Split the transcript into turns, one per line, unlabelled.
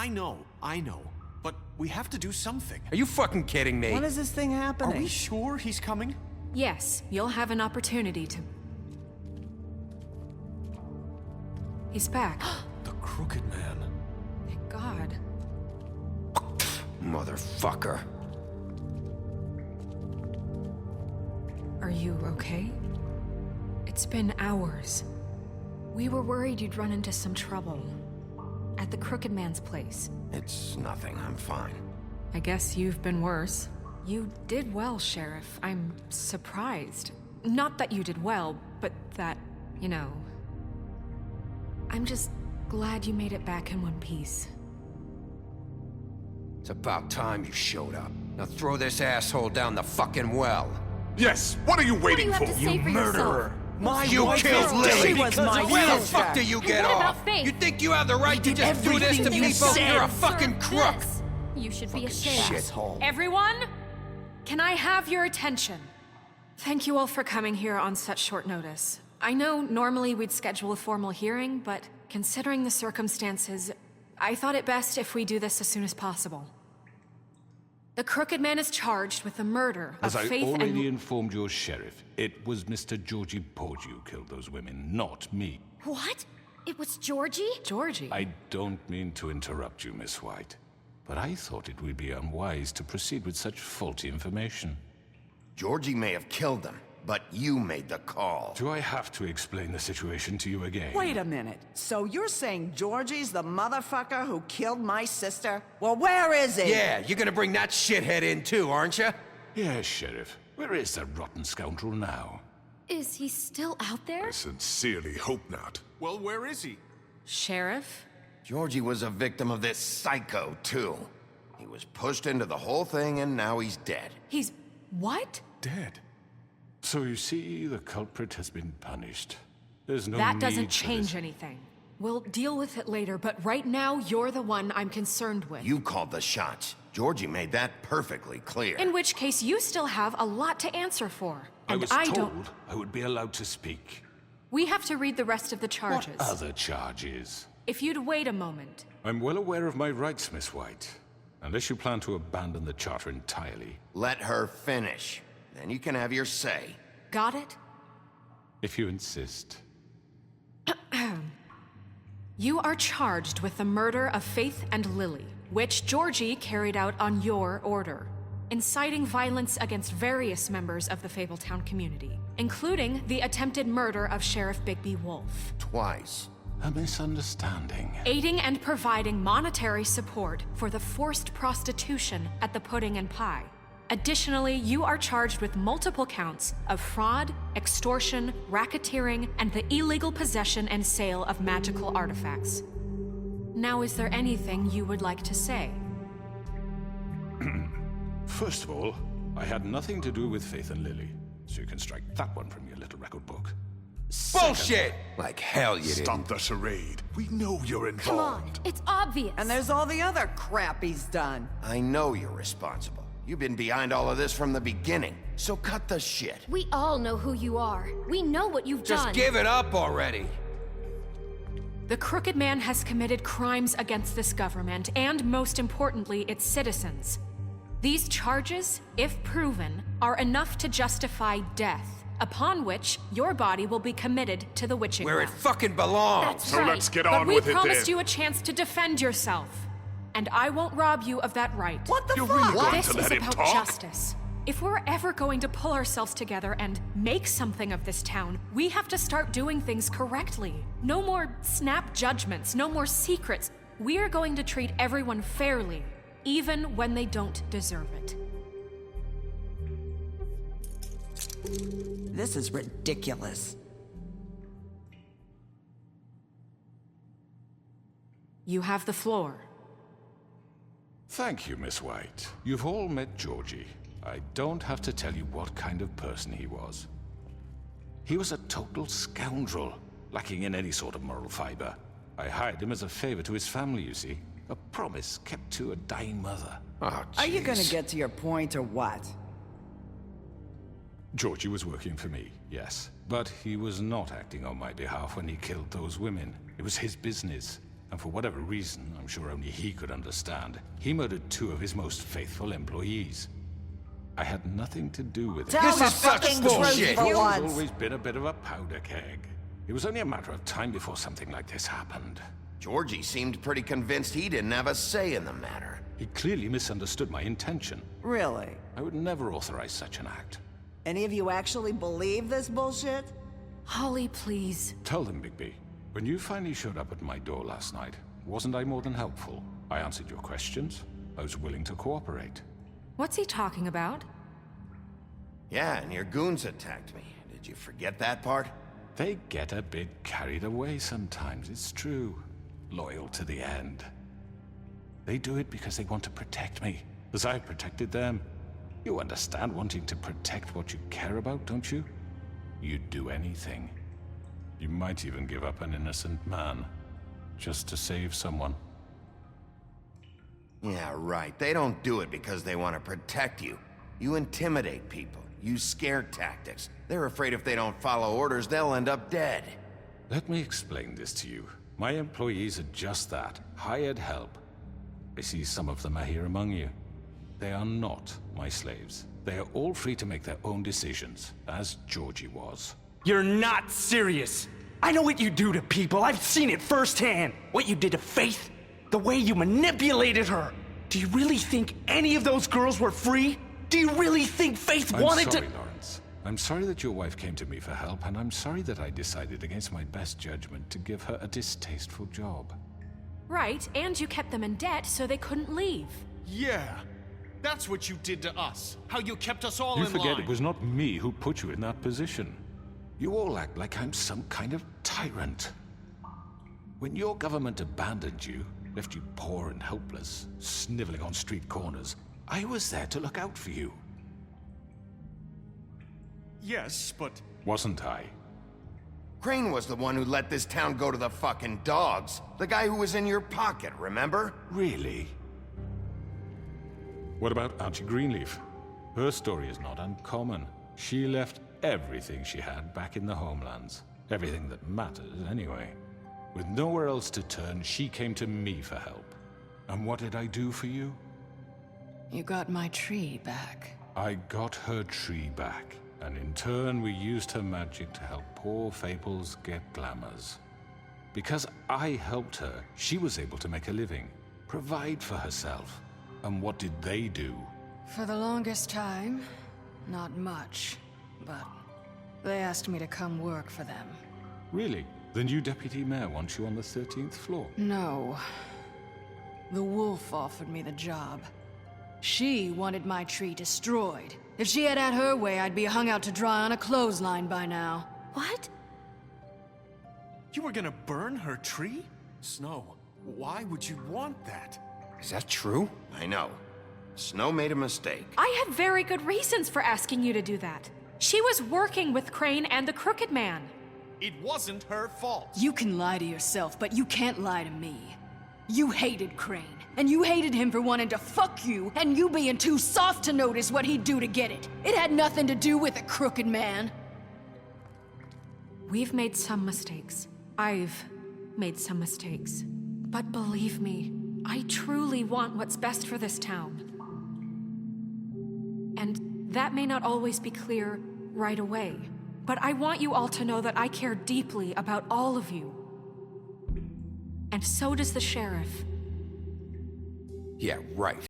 I know. But we have to do something.
Are you fucking kidding me?
When is this thing
Are
happening?
we sure he's coming?
Yes, you'll have an opportunity to... He's back.
The Crooked Man.
Thank God.
Motherfucker.
Are you okay? It's been hours. We were worried you'd run into some trouble. At the Crooked Man's place.
It's nothing, I'm fine.
I guess you've been worse. You did well, Sheriff. I'm surprised. Not that you did well, but that, you know... I'm just glad you made it back in one piece.
It's about time you showed up. Now throw this asshole down the fucking well.
Yes, what are you waiting
What do
for?
you have to say for yourself?
My
You
wife
killed
is
Lily.
dead
She
was my
Where the
sister.
fuck do you get
What about
off?
Faith?
You think you have the right to
did
just do this to
everything you
people?
said.
You're a fucking
Sir,
crook.
this. You should be ashamed.
Shithole.
Everyone, can I have your attention? Thank you all for coming here on such short notice. I know normally we'd schedule a formal hearing, but considering the circumstances, I thought it best if we do this as soon as possible. The Crooked Man is charged with the murder of
As I
Faith
already
and...
informed your sheriff, it was Mr. Georgie Porgy who killed those women, not me.
What? It was Georgie?
Georgie.
I don't mean to interrupt you, Miss White, but I thought it would be unwise to proceed with such faulty information.
Georgie may have killed them, but you made the call.
Do I have to explain the situation to you again?
Wait a minute. So you're saying Georgie's the motherfucker who killed my sister? Well, where is he?
Yeah, you're gonna bring that shithead in too, aren't you?
Yes, Sheriff. Where is that rotten scoundrel now?
Is he still out there?
I sincerely hope not.
Well, where is he?
Sheriff?
Georgie was a victim of this psycho, too. He was pushed into the whole thing and now he's dead.
He's... what?
Dead. So you see, the culprit has been punished. There's no
That
need
doesn't
for
change
this.
anything. We'll deal with it later, but right now, you're the one I'm concerned with.
You called the shots. Georgie made that perfectly clear.
In which case, you still have a lot to answer for.
I
And
was
I
told
don't...
I would be allowed to speak.
We have to read the rest of the charges.
What other charges?
If you'd wait a moment.
I'm well aware of my rights, Miss White. Unless you plan to abandon the charter entirely.
Let her finish. Then you can have your say.
Got it?
If you insist.
You are charged with the murder of Faith and Lily, which Georgie carried out on your order, inciting violence against various members of the Fabletown community, including the attempted murder of Sheriff Bigby Wolf,
Twice.
A misunderstanding.
aiding and providing monetary support for the forced prostitution at the Pudding and Pie. Additionally, you are charged with multiple counts of fraud, extortion, racketeering, and the illegal possession and sale of magical artifacts. Now, is there anything you would like to say?
First of all, I had nothing to do with Faith and Lily, so you can strike that one from your little record book.
Bullshit! Like hell you
Stop
didn't.
the charade. We know you're
Come on,
involved.
it's obvious.
And there's all the other crap he's done.
I know you're responsible. You've been behind all of this from the beginning. So cut the shit.
We all know who you are. We know what you've
Just
done.
give it up already.
The Crooked Man has committed crimes against this government and, most importantly, its citizens. These charges, if proven, are enough to justify death, upon which your body will be committed to the witching
Where it
well.
fucking belongs.
That's
So
right.
let's get
But
on
we
with it
promised
then.
you a chance to defend yourself, and I won't rob you of that right.
What the
You're
fuck?
really going
This
to
is
let him
about
talk?
justice. If we're ever going to pull ourselves together and make something of this town, we have to start doing things correctly. No more snap judgments, no more secrets. We are going to treat everyone fairly, even when they don't deserve it.
This is ridiculous.
You have the floor.
Thank you, Miss White. You've all met Georgie. I don't have to tell you what kind of person he was. He was a total scoundrel, lacking in any sort of moral fiber. I hired him as a favor to his family, you see. A promise kept to a dying mother.
Oh,
Are you gonna
jeez.
get to your point or what?
Georgie was working for me, yes. But he was not acting on my behalf when he killed those women. It was his business. And for whatever reason, I'm sure only he could understand, he murdered 2 of his most faithful employees. I had nothing to do with it.
Tell
This
the
is such
fucking
bullshit.
truth for
He's
once.
always been a bit of a powder keg. It was only a matter of time before something like this happened.
Georgie seemed pretty convinced he didn't have a say in the matter.
He clearly misunderstood my intention.
Really?
I would never authorize such an act.
Any of you actually believe this bullshit?
Holly, please.
Tell them, Bigby. When you finally showed up at my door last night, wasn't I more than helpful? I answered your questions. I was willing to cooperate.
What's he talking about?
Yeah, and your goons attacked me. Did you forget that part?
They get a bit carried away sometimes, it's true. Loyal to the end. They do it because they want to protect me, as I protected them. You understand wanting to protect what you care about, don't you? You'd do anything. You might even give up an innocent man, just to save someone.
Yeah, right. They don't do it because they want to protect you. You intimidate people, use scare tactics. They're afraid if they don't follow orders, they'll end up dead.
Let me explain this to you. My employees are just that, hired help. I see some of them are here among you. They are not my slaves. They are all free to make their own decisions, as Georgie was.
You're not serious. I know what you do to people. I've seen it firsthand. What you did to Faith, the way you manipulated her. Do you really think any of those girls were free? Do you really think Faith wanted
I'm sorry,
to...
Lawrence. I'm sorry that your wife came to me for help, and I'm sorry that I decided against my best judgment to give her a distasteful job.
Right, and you kept them in debt so they couldn't leave.
Yeah. That's what you did to us. How you kept us all
You
in
forget
line.
it was not me who put you in that position. You all act like I'm some kind of tyrant. When your government abandoned you, left you poor and helpless, sniveling on street corners, I was there to look out for you.
Yes, but...
Wasn't I?
Crane was the one who let this town go to the fucking dogs. The guy who was in your pocket, remember?
Really? What about Auntie Greenleaf? Her story is not uncommon. She left everything she had back in the homelands. Everything that matters, anyway. With nowhere else to turn, she came to me for help. And what did I do for you?
You got my tree back.
I got her tree back, and in turn we used her magic to help poor Fables get glamours. Because I helped her, she was able to make a living, provide for herself. And what did they do?
For the longest time, not much. But they asked me to come work for them.
Really? The new deputy mayor wants you on the 13th floor?
No. The wolf offered me the job. She wanted my tree destroyed. If she had her way, I'd be hung out to dry on a clothesline by now.
What?
You were gonna burn her tree? Snow, why would you want that?
Is that true? I know. Snow made a mistake.
I had very good reasons for asking you to do that. She was working with Crane and the Crooked Man.
It wasn't her fault.
You can lie to yourself, but you can't lie to me. You hated Crane, and you hated him for wanting to fuck you, and you being too soft to notice what he'd do to get it. It had nothing to do with the Crooked Man.
We've made some mistakes. I've made some mistakes. But believe me, I truly want what's best for this town. And that may not always be clear right away, but I want you all to know that I care deeply about all of you. And so does the sheriff.
Yeah, right.